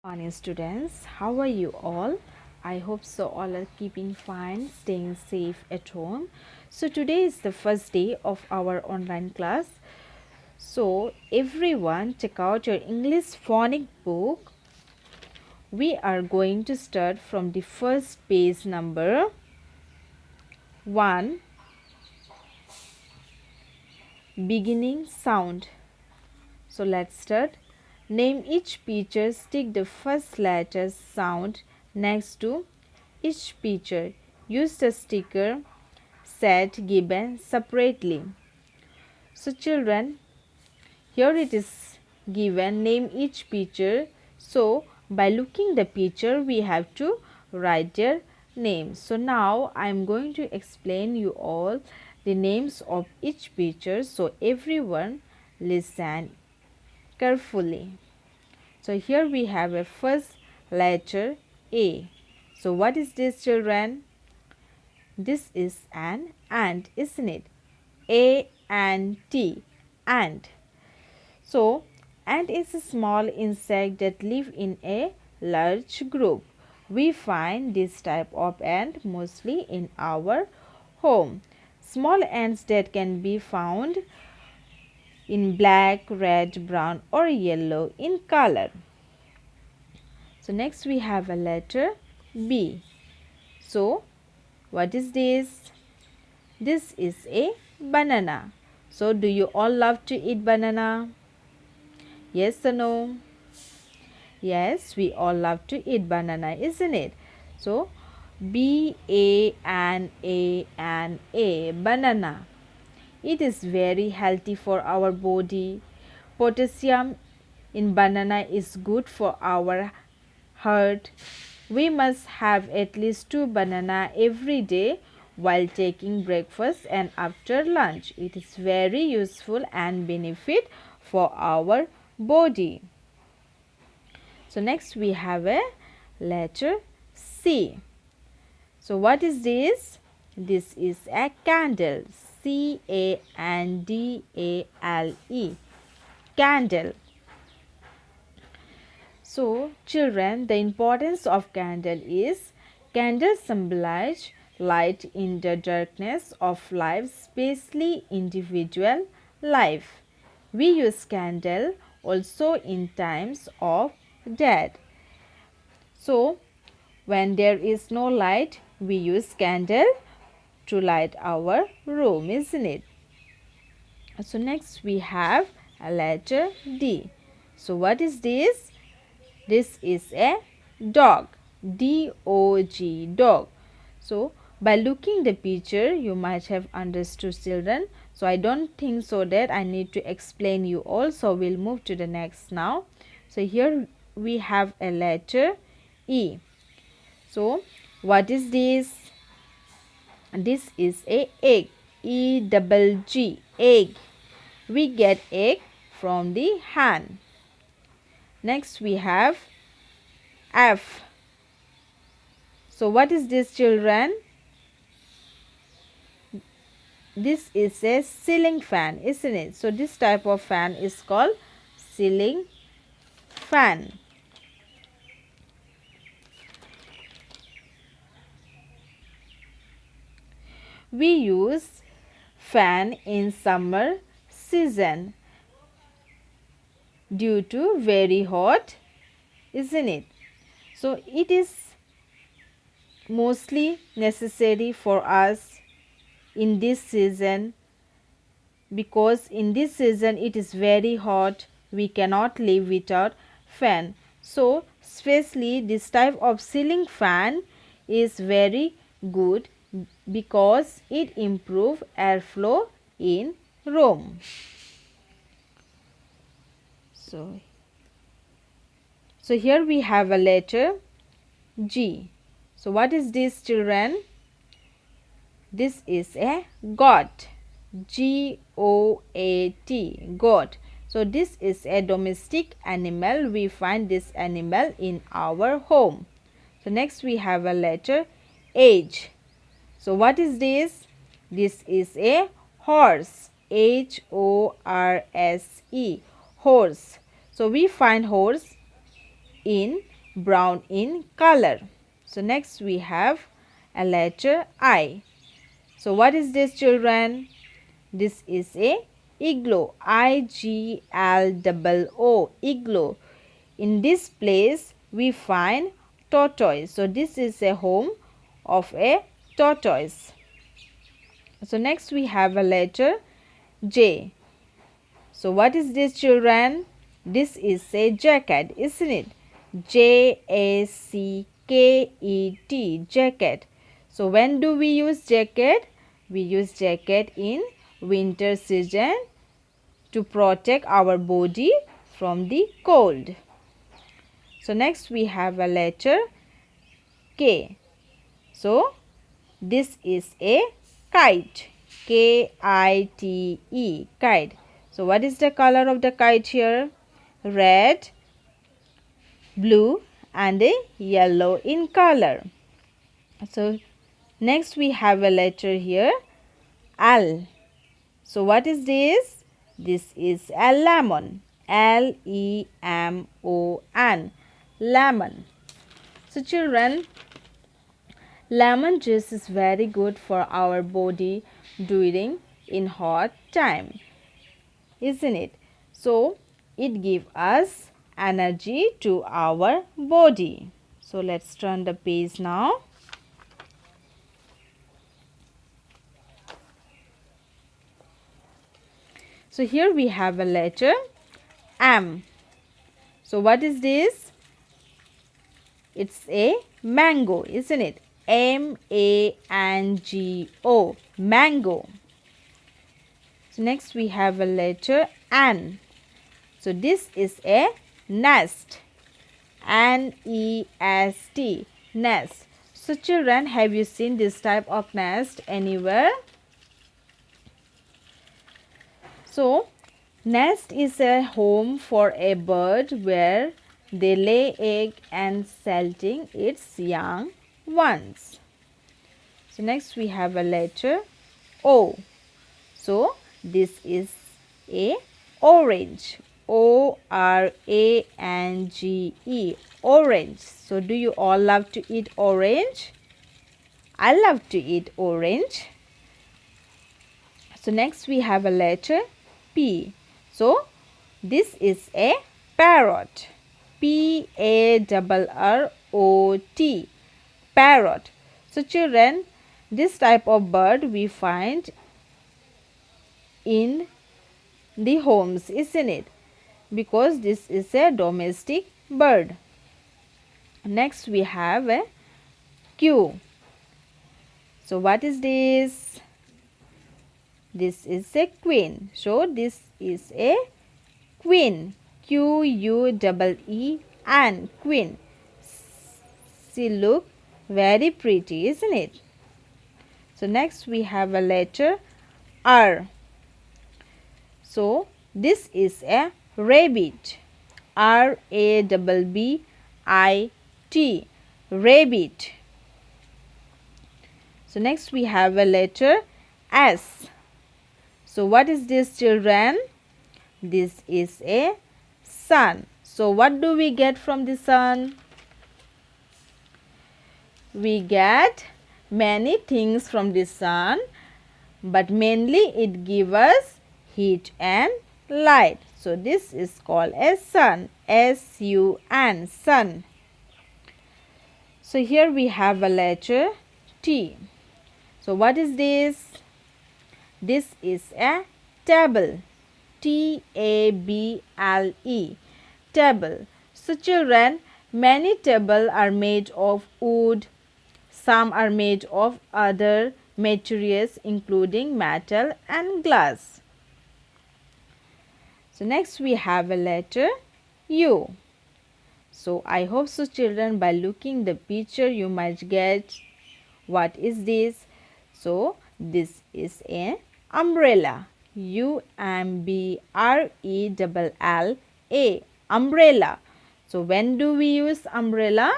Morning students, how are you all? I hope so all are keeping fine, staying safe at home. So today is the first day of our online class. So everyone check out your English phonic book. We are going to start from the first page number 1, beginning sound. So let's start. Name each picture, stick the first letter sound next to each picture. Use the sticker set given separately. So children, here it is given, name each picture. So by looking the picture we have to write their name. So now I am going to explain you all the names of each picture. So everyone listen carefully. So here we have a first letter A. So what is this, children? This is an ant, isn't it? A-N-T, ant. So ant is a small insect that live in a large group. We find this type of ant mostly in our home. Small ants that can be found in black, red, brown or yellow in color. So next we have a letter B. So what is this? This is a banana. So do you all love to eat banana? Yes or no? Yes, we all love to eat banana, isn't it? So B-A-N-A-N-A, banana. It is very healthy for our body. Potassium in banana is good for our heart. We must have at least 2 banana every day while taking breakfast and after lunch. It is very useful and benefit for our body. So next we have a letter C. So what is this? This is a candle. C-A-N-D-A-L-E, candle. So children, the importance of candle is candles symbolize light in the darkness of life, especially individual life. We use candle also in times of death. So when there is no light, we use candle to light our room, isn't it? So next we have a letter D. So what is this? This is a dog. D-O-G, dog. So by looking the picture you might have understood, children. So I don't think so that I need to explain you all. So we'll move to the next now. So here we have a letter E. So what is this? This is a egg. E-double-G, egg. We get egg from the hen. Next we have F. So what is this, children? This is a ceiling fan, isn't it? So this type of fan is called ceiling fan. We use fan in summer season due to very hot, isn't it? So it is mostly necessary for us in this season, because in this season it is very hot. We cannot live without fan. So especially this type of ceiling fan is very good because it improves airflow in room. So here we have a letter G. So what is this, children? This is a goat. G-O-A-T, goat. So this is a domestic animal. We find this animal in our home. So next we have a letter H. So what is this? This is a horse. H-O-R-S-E, horse. So we find horse in brown in color. So next we have a letter I. So what is this, children? This is a igloo. I-G-L-O-O, igloo. In this place we find tortoise. So this is a home of a tortoise. So next we have a letter J. So what is this, children? This is a jacket, isn't it? J-A-C-K-E-T, jacket. So when do we use jacket? We use jacket in winter season to protect our body from the cold. So next we have a letter K. So this is a kite. K-I-T-E, kite. So what is the color of the kite here? Red, blue and a yellow in color. So next we have a letter here L. So what is this? This is a lemon. L-E-M-O-N, lemon. So children, lemon juice is very good for our body during in hot time, isn't it? So it gives us energy to our body. So let's turn the page now. So here we have a letter M. So what is this? It's a mango, isn't it? M-A-N-G-O, mango. So next we have a letter N. So this is a nest. N-E-S-T, nest. So children, have you seen this type of nest anywhere? So nest is a home for a bird where they lay egg and setting its young ones. So next we have a letter O. So this is a orange. O-R-A-N-G-E, orange. So do you all love to eat orange? I love to eat orange. So next we have a letter P. So this is a parrot. P-A-R-R-O-T, parrot. So children, this type of bird we find in the homes, isn't it? Because this is a domestic bird. Next we have a Q. So what is this? This is a queen. So this is a queen. Q-U-E-E-N, queen. She look very pretty, isn't it? So next we have a letter R. So this is a rabbit. R-A-B-B-I-T, rabbit. So next we have a letter S. So what is this, children? This is a sun. So what do we get from the sun? We get many things from the sun, but mainly it gives us heat and light. So this is called a sun. S-U-N, sun. So here we have a letter T. So what is this? This is a table. T-A-B-L-E, table. So children, many tables are made of wood. Some are made of other materials including metal and glass. So next we have a letter U. So I hope so children, by looking the picture you might get what is this. So this is an umbrella. U-M-B-R-E-L-L-A, umbrella. So when do we use umbrella?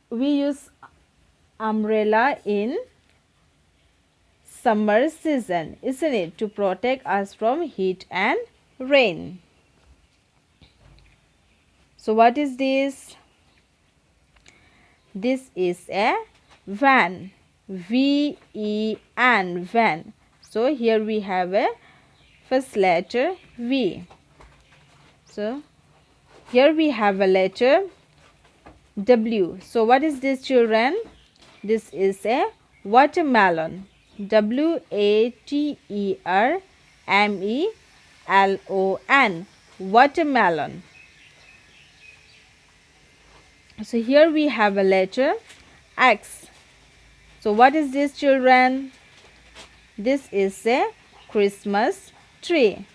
We use umbrella in summer season, isn't it? To protect us from heat and rain. So what is this? This is a van. V-E-N, van. So here we have a first letter V. So here we have a letter W. So what is this, children? This is a watermelon. W-A-T-E-R-M-E-L-O-N, watermelon. So here we have a letter X. So what is this, children? This is a Christmas tree.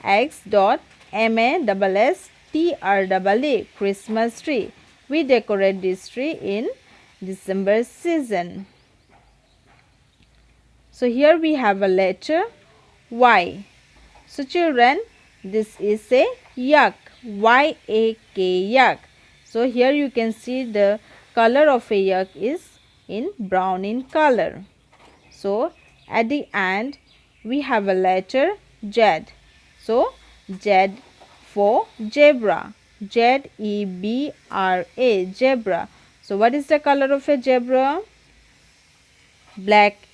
X dot M-A-S-S-T-R-E-E, Christmas tree. We decorate this tree in December season. So here we have a letter Y. So children, this is a yak. Y-A-K, yak. So here you can see the color of a yak is in brown in color. So at the end we have a letter Z. So Z for zebra. Z-E-B-R-A, zebra. So what is the color of a zebra? Black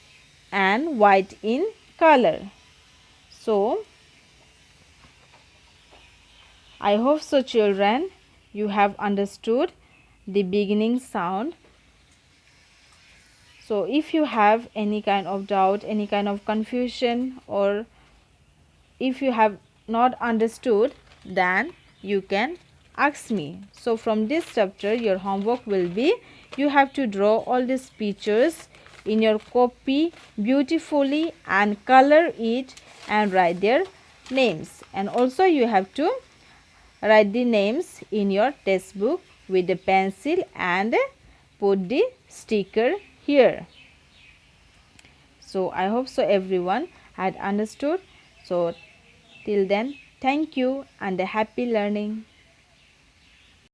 and white in color. So I hope so, children, you have understood the beginning sound. So if you have any kind of doubt, any kind of confusion, or if you have not understood, then you can ask me. So from this chapter your homework will be, you have to draw all these pictures in your copy beautifully and color it and write their names. And also you have to write the names in your textbook with the pencil and put the sticker here. So I hope so everyone had understood. So till then, thank you and a happy learning.